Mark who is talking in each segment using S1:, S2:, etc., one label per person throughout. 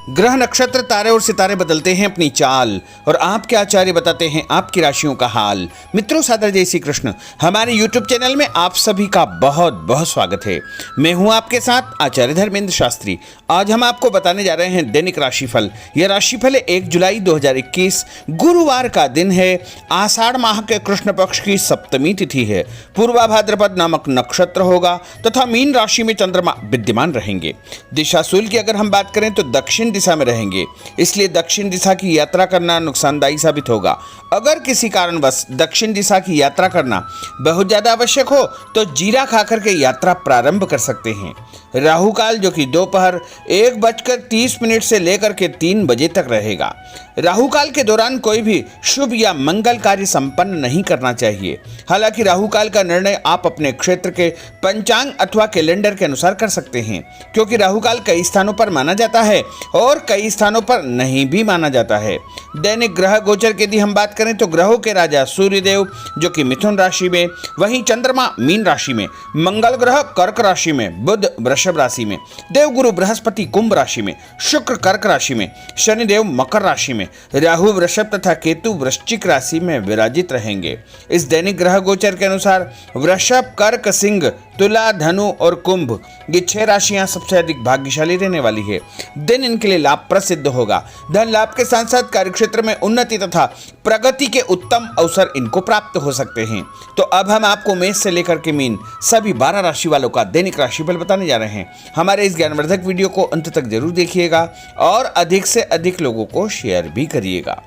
S1: ग्रह नक्षत्र तारे और सितारे बदलते हैं अपनी चाल और आपके आचार्य बताते हैं आपकी राशियों का हाल। मित्रों, सादर जय श्री कृष्ण। हमारे YouTube चैनल में आप सभी का बहुत बहुत स्वागत है। मैं हूं आपके साथ आचार्य धर्मेंद्र शास्त्री। आज हम आपको बताने जा रहे हैं दैनिक राशिफल। यह राशिफल है 1 जुलाई 2021 गुरुवार का दिन है। आषाढ़ माह के कृष्ण पक्ष की सप्तमी तिथि है। पूर्वा भाद्रपद नामक नक्षत्र होगा तथा मीन राशि में चंद्रमा विद्यमान रहेंगे। दिशाशूल की अगर हम बात करें तो दक्षिण दिशा में रहेंगे, इसलिए दक्षिण दिशा की यात्रा करना नुकसानदायी साबित होगा। अगर किसी कारणवश दक्षिण दिशा की यात्रा करना बहुत ज्यादा आवश्यक हो तो जीरा खाकर के यात्रा प्रारंभ कर सकते हैं। राहु काल जो कि दोपहर 1:30 से लेकर के 3 बजे तक रहेगा। राहु काल के दौरान कोई भी शुभ या मंगल कार्य संपन्न नहीं करना चाहिए। हालांकि राहु काल का निर्णय आप अपने क्षेत्र के पंचांग अथवा कैलेंडर के अनुसार कर सकते हैं, क्योंकि राहु काल कई स्थानों पर माना जाता है और कई स्थानों पर नहीं भी माना जाता है। दैनिक ग्रह गोचर की यदि हम बात करें तो ग्रहों के राजा सूर्यदेव जो कि मिथुन राशि में, वहीं चंद्रमा मीन राशि में, मंगल ग्रह कर्क राशि में, बुध वृषभ राशि में, देवगुरु बृहस्पति कुंभ राशि में, शुक्र कर्क राशि में, शनिदेव मकर राशि में, राहु वृषभ तथा केतु वृश्चिक राशि में विराजित रहेंगे। इस दैनिक ग्रह गोचर के अनुसार वृषभ, कर्क, सिंह, तुला, धनु और कुंभ ये 6 राशियां सबसे अधिक भाग्यशाली रहने वाली है। दिन इनके लिए लाभप्रद सिद्ध होगा। धन लाभ के साथ साथ कार्यक्षेत्र में उन्नति तथा प्रगति के उत्तम अवसर इनको प्राप्त हो सकते हैं। तो अब हम आपको मेष से लेकर के मीन सभी 12 राशि वालों का दैनिक राशिफल बताने जा रहे हैं। हमारे इस ज्ञानवर्धक वीडियो को अंत तक जरूर देखिएगा और अधिक से अधिक लोगों को शेयर भी करिएगा।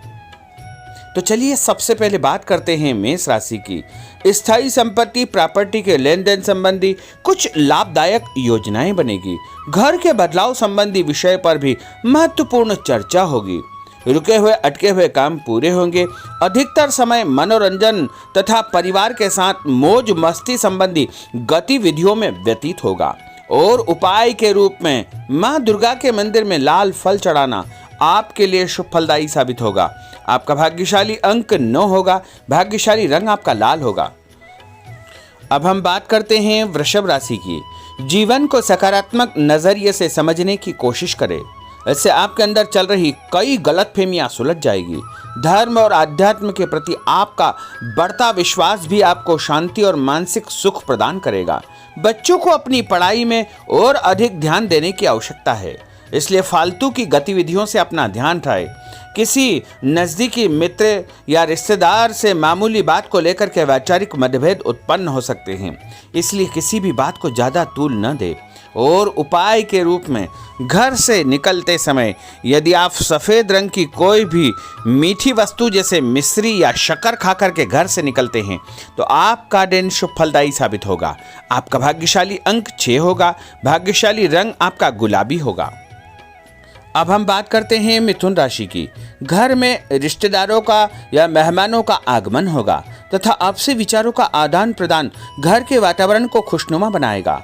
S1: तो चलिए सबसे पहले बात करते हैं मेष राशि की। स्थायी संपत्ति प्रॉपर्टी के लेन देन संबंधी कुछ लाभदायक योजनाएं बनेगी। घर के बदलाव संबंधी विषय पर भी महत्वपूर्ण चर्चा होगी। रुके हुए अटके हुए काम पूरे होंगे। अधिकतर समय मनोरंजन तथा परिवार के साथ मौज मस्ती संबंधी गतिविधियों में व्यतीत होगा। और उपाय के रूप में मां दुर्गा के मंदिर में लाल फल चढ़ाना आपके लिए शुभ फलदायी साबित होगा। आपका भाग्यशाली अंक 9 होगा। भाग्यशाली रंग आपका लाल होगा। अब हम बात करते हैं वृषभ राशि की। जीवन को सकारात्मक नजरिए से समझने की कोशिश करें। इससे आपके अंदर चल रही कई गलतफहमियां सुलझ जाएगी। धर्म और आध्यात्म के प्रति आपका बढ़ता विश्वास भी आपको शांति और मानसिक सुख प्रदान करेगा। बच्चों को अपनी पढ़ाई में और अधिक ध्यान देने की आवश्यकता है, इसलिए फालतू की गतिविधियों से अपना ध्यान हटाएं। किसी नज़दीकी मित्र या रिश्तेदार से मामूली बात को लेकर के वैचारिक मतभेद उत्पन्न हो सकते हैं, इसलिए किसी भी बात को ज़्यादा तूल न दें। और उपाय के रूप में घर से निकलते समय यदि आप सफ़ेद रंग की कोई भी मीठी वस्तु जैसे मिश्री या शक्कर खाकर के घर से निकलते हैं तो आपका दिन शुभ फलदायी साबित होगा। आपका भाग्यशाली अंक 6 होगा। भाग्यशाली रंग आपका गुलाबी होगा। अब हम बात करते हैं मिथुन राशि की। घर में रिश्तेदारों का या मेहमानों का आगमन होगा तथा आपसी विचारों का आदान प्रदान घर के वातावरण को खुशनुमा बनाएगा।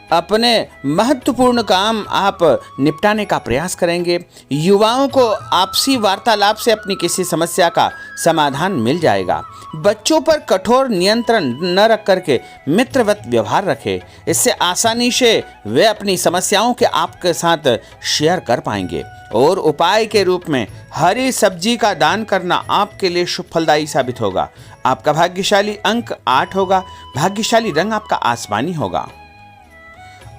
S1: अपने महत्वपूर्ण काम आप निपटाने का प्रयास करेंगे। युवाओं को आपसी वार्तालाप से अपनी किसी समस्या का समाधान मिल जाएगा। बच्चों पर कठोर नियंत्रण न रख करके मित्रवत व्यवहार रखें, इससे आसानी से वे अपनी समस्याओं के आपके साथ शेयर कर पाएंगे। और उपाय के रूप में हरी सब्जी का दान करना आपके लिए शुभ फलदायी साबित होगा। आपका भाग्यशाली अंक 8 होगा। भाग्यशाली रंग आपका आसमानी होगा।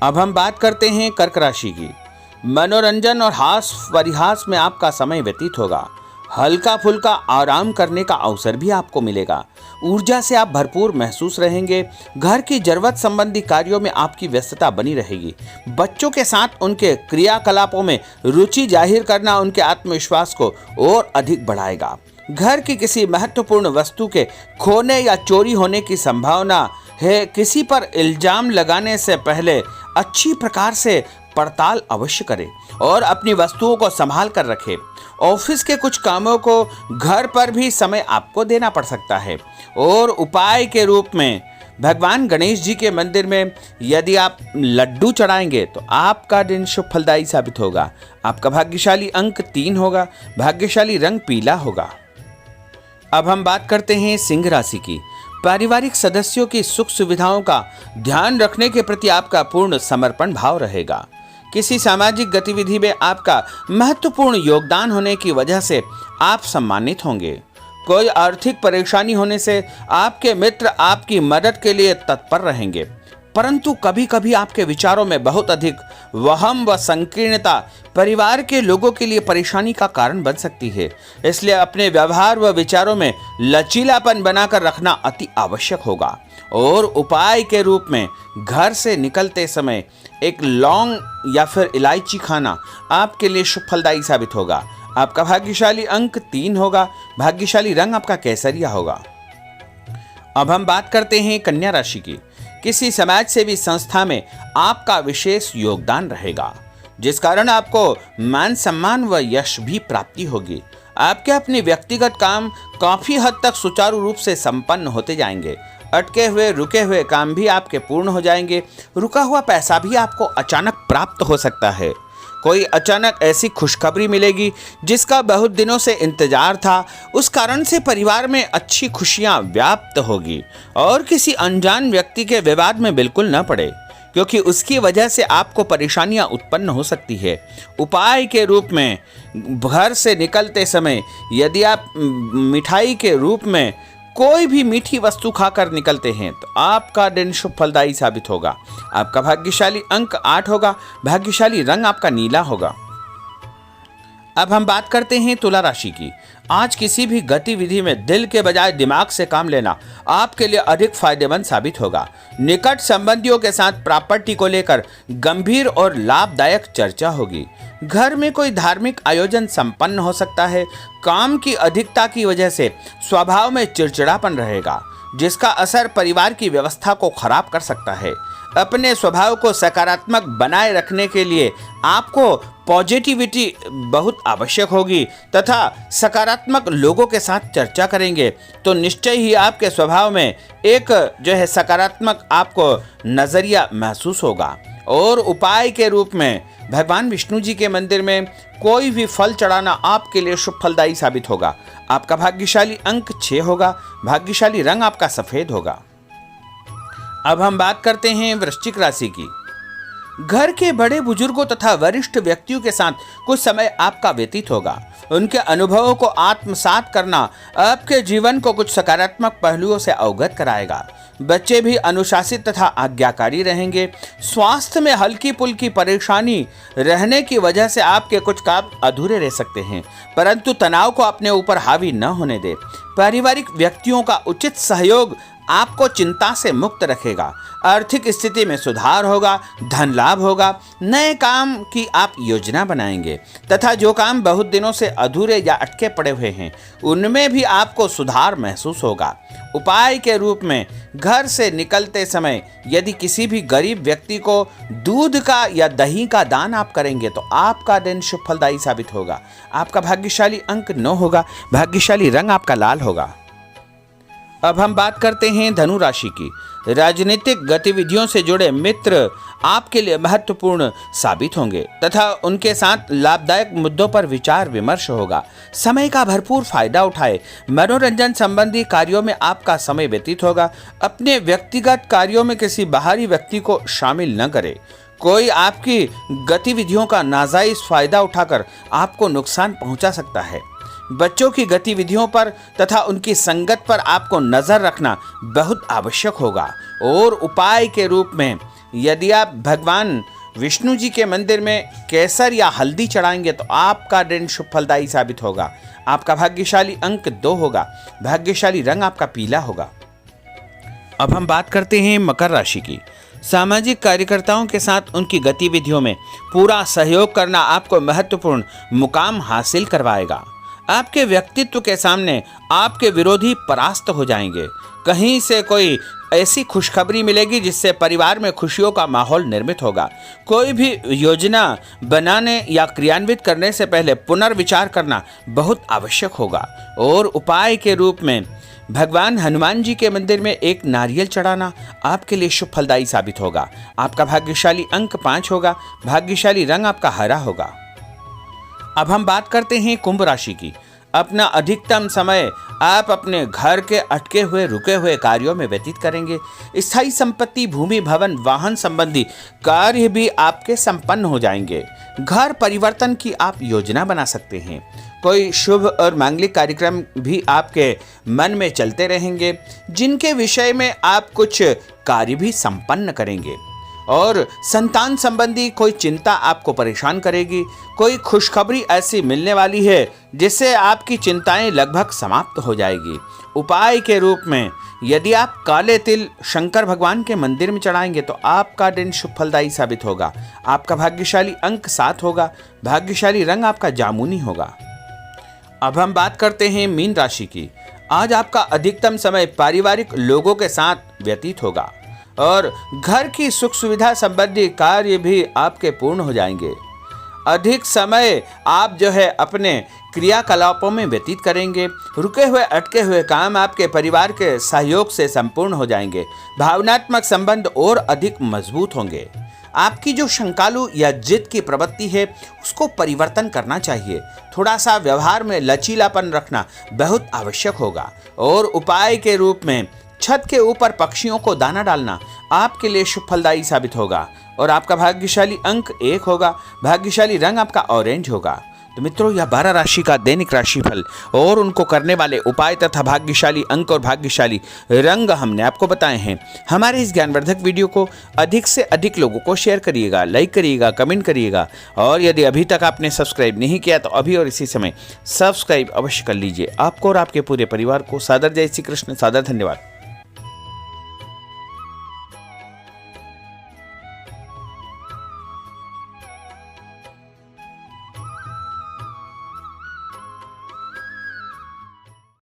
S1: अब हम बात करते हैं कर्क राशि की। मनोरंजन और हास परिहास में आपका समय व्यतीत होगा। हल्का फुल्का आराम करने का अवसर भी आपको मिलेगा। ऊर्जा से आप भरपूर महसूस रहेंगे। घर की जरूरत संबंधी कार्यों में आपकी व्यस्तता बनी रहेगी। बच्चों के साथ उनके क्रियाकलापों में रुचि जाहिर करना उनके आत्मविश्वास को और अधिक बढ़ाएगा। घर की किसी महत्वपूर्ण वस्तु के खोने या चोरी होने की संभावना है। किसी पर इल्जाम लगाने से पहले अच्छी प्रकार से पड़ताल अवश्य करें और अपनी वस्तुओं को संभाल कर रखें। ऑफिस के कुछ कामों को घर पर भी समय आपको देना पड़ सकता है। और उपाय के रूप में भगवान गणेश जी के मंदिर में यदि आप लड्डू चढ़ाएंगे तो आपका दिन शुभ फलदायी साबित होगा। आपका भाग्यशाली अंक 3 होगा। भाग्यशाली रंग पीला होगा। अब हम बात करते हैं सिंह राशि की। पारिवारिक सदस्यों की सुख सुविधाओं का ध्यान रखने के प्रति आपका पूर्ण समर्पण भाव रहेगा। किसी सामाजिक गतिविधि में आपका महत्वपूर्ण योगदान होने की वजह से आप सम्मानित होंगे। कोई आर्थिक परेशानी होने से आपके मित्र आपकी मदद के लिए तत्पर रहेंगे, परंतु कभी कभी आपके विचारों में बहुत अधिक वहम व संकीर्णता परिवार के लोगों के लिए परेशानी का कारण बन सकती है। इसलिए अपने व्यवहार व विचारों में लचीलापन बनाकर रखना अति आवश्यक होगा। और उपाय के रूप में घर से निकलते समय एक लौंग या फिर इलायची खाना आपके लिए शुभ फलदायी साबित होगा। आपका भाग्यशाली अंक 3 होगा। भाग्यशाली रंग आपका केसरिया होगा। अब हम बात करते हैं कन्या राशि की। किसी समाज सेवी संस्था में आपका विशेष योगदान रहेगा, जिस कारण आपको मान सम्मान व यश भी प्राप्ति होगी। आपके अपने व्यक्तिगत काम काफी हद तक सुचारू रूप से संपन्न होते जाएंगे। अटके हुए रुके हुए काम भी आपके पूर्ण हो जाएंगे। रुका हुआ पैसा भी आपको अचानक प्राप्त हो सकता है। कोई अचानक ऐसी खुशखबरी मिलेगी जिसका बहुत दिनों से इंतजार था। उस कारण से परिवार में अच्छी खुशियां व्याप्त होगी और किसी अनजान व्यक्ति के विवाद में बिल्कुल न पड़े, क्योंकि उसकी वजह से आपको परेशानियां उत्पन्न हो सकती है। उपाय के रूप में घर से निकलते समय यदि आप मिठाई के रूप में कोई भी मीठी वस्तु खाकर निकलते हैं तो आपका दिन शुभ फलदायी साबित होगा। आपका भाग्यशाली अंक 8 होगा। भाग्यशाली रंग आपका नीला होगा। अब हम बात करते हैं तुला राशि की। आज किसी भी गतिविधि में दिल के बजाय दिमाग से काम लेना आपके लिए अधिक फायदेमंद साबित होगा। निकट संबंधियों के साथ प्रॉपर्टी को लेकर गंभीर और लाभदायक चर्चा होगी। घर में कोई धार्मिक आयोजन संपन्न हो सकता है। काम की अधिकता की वजह से स्वभाव में चिड़चिड़ापन रहेगा, जिसका असर परिवार की व्यवस्था को खराब कर सकता है। अपने स्वभाव को सकारात्मक बनाए रखने के लिए आपको पॉजिटिविटी बहुत आवश्यक होगी तथा सकारात्मक लोगों के साथ चर्चा करेंगे तो निश्चय ही आपके स्वभाव में एक सकारात्मक आपको नजरिया महसूस होगा। और उपाय के रूप में भगवान विष्णु जी के मंदिर में कोई भी फल चढ़ाना आपके लिए शुभ फलदायी साबित होगा। आपका भाग्यशाली अंक 6 होगा। भाग्यशाली रंग आपका सफेद होगा। अब हम बात करते हैं वृश्चिक राशि की। घर के बड़े बुजुर्गों तथा वरिष्ठ व्यक्तियों के साथ कुछ समय आपका व्यतीत होगा। उनके अनुभवों को आत्मसात करना आपके जीवन को कुछ सकारात्मक पहलुओं से अवगत कराएगा। बच्चे भी अनुशासित तथा आज्ञाकारी रहेंगे। स्वास्थ्य में हल्की पुल्की परेशानी रहने की वजह से आपके कुछ काम अधूरे रह सकते हैं, परंतु तनाव को अपने ऊपर हावी न होने दे। पारिवारिक व्यक्तियों का उचित सहयोग आपको चिंता से मुक्त रखेगा। आर्थिक स्थिति में सुधार होगा। धन लाभ होगा। नए काम की आप योजना बनाएंगे तथा जो काम बहुत दिनों से अधूरे या अटके पड़े हुए हैं उनमें भी आपको सुधार महसूस होगा। उपाय के रूप में घर से निकलते समय यदि किसी भी गरीब व्यक्ति को दूध का या दही का दान आप करेंगे तो आपका दिन शुभ फलदायी साबित होगा। आपका भाग्यशाली अंक 9 होगा। भाग्यशाली रंग आपका लाल होगा। अब हम बात करते हैं धनु राशि की। राजनीतिक गतिविधियों से जुड़े मित्र आपके लिए महत्वपूर्ण साबित होंगे तथा उनके साथ लाभदायक मुद्दों पर विचार विमर्श होगा। समय का भरपूर फायदा उठाए। मनोरंजन संबंधी कार्यों में आपका समय व्यतीत होगा। अपने व्यक्तिगत कार्यों में किसी बाहरी व्यक्ति को शामिल न करें। कोई आपकी गतिविधियों का नाजायज फायदा उठाकर आपको नुकसान पहुंचा सकता है। बच्चों की गतिविधियों पर तथा उनकी संगत पर आपको नजर रखना बहुत आवश्यक होगा। और उपाय के रूप में यदि आप भगवान विष्णु जी के मंदिर में केसर या हल्दी चढ़ाएंगे तो आपका दिन शुभ फलदायी साबित होगा। आपका भाग्यशाली अंक 2 होगा। भाग्यशाली रंग आपका पीला होगा। अब हम बात करते हैं मकर राशि की। सामाजिक कार्यकर्ताओं के साथ उनकी गतिविधियों में पूरा सहयोग करना आपको महत्वपूर्ण मुकाम हासिल करवाएगा। आपके व्यक्तित्व के सामने आपके विरोधी परास्त हो जाएंगे। कहीं से कोई ऐसी खुशखबरी मिलेगी जिससे परिवार में खुशियों का माहौल निर्मित होगा। कोई भी योजना बनाने या क्रियान्वित करने से पहले पुनर्विचार करना बहुत आवश्यक होगा। और उपाय के रूप में भगवान हनुमान जी के मंदिर में एक नारियल चढ़ाना आपके लिए शुभ फलदायी साबित होगा। आपका भाग्यशाली अंक 5 होगा। भाग्यशाली रंग आपका हरा होगा। अब हम बात करते हैं कुंभ राशि की। अपना अधिकतम समय आप अपने घर के अटके हुए रुके हुए कार्यों में व्यतीत करेंगे। स्थायी संपत्ति, भूमि, भवन, वाहन संबंधी कार्य भी आपके संपन्न हो जाएंगे। घर परिवर्तन की आप योजना बना सकते हैं। कोई शुभ और मांगलिक कार्यक्रम भी आपके मन में चलते रहेंगे, जिनके विषय में आप कुछ कार्य भी संपन्न करेंगे। और संतान संबंधी कोई चिंता आपको परेशान करेगी। कोई खुशखबरी ऐसी मिलने वाली है जिससे आपकी चिंताएं लगभग समाप्त हो जाएगी। उपाय के रूप में यदि आप काले तिल शंकर भगवान के मंदिर में चढ़ाएंगे तो आपका दिन शुभ फलदायी साबित होगा। आपका भाग्यशाली अंक 7 होगा। भाग्यशाली रंग आपका जामुनी होगा। अब हम बात करते हैं मीन राशि की। आज आपका अधिकतम समय पारिवारिक लोगों के साथ व्यतीत होगा और घर की सुख सुविधा संबंधी कार्य भी आपके पूर्ण हो जाएंगे। अधिक समय आप अपने क्रियाकलापों में व्यतीत करेंगे। रुके हुए अटके हुए काम आपके परिवार के सहयोग से संपूर्ण हो जाएंगे। भावनात्मक संबंध और अधिक मजबूत होंगे। आपकी जो शंकालु या जिद की प्रवृत्ति है उसको परिवर्तन करना चाहिए। थोड़ा सा व्यवहार में लचीलापन रखना बहुत आवश्यक होगा। और उपाय के रूप में छत के ऊपर पक्षियों को दाना डालना आपके लिए शुभ फलदायी साबित होगा। और आपका भाग्यशाली अंक 1 होगा। भाग्यशाली रंग आपका ऑरेंज होगा। तो मित्रों, यह 12 राशि का दैनिक राशिफल और उनको करने वाले उपाय तथा भाग्यशाली अंक और भाग्यशाली रंग हमने आपको बताए हैं। हमारे इस ज्ञानवर्धक वीडियो को अधिक से अधिक लोगों को शेयर करिएगा, लाइक करिएगा, कमेंट करिएगा। और यदि अभी तक आपने सब्सक्राइब नहीं किया तो अभी और इसी समय सब्सक्राइब अवश्य कर लीजिए। आपको और आपके पूरे परिवार को सादर जय श्री कृष्ण, सादर धन्यवाद।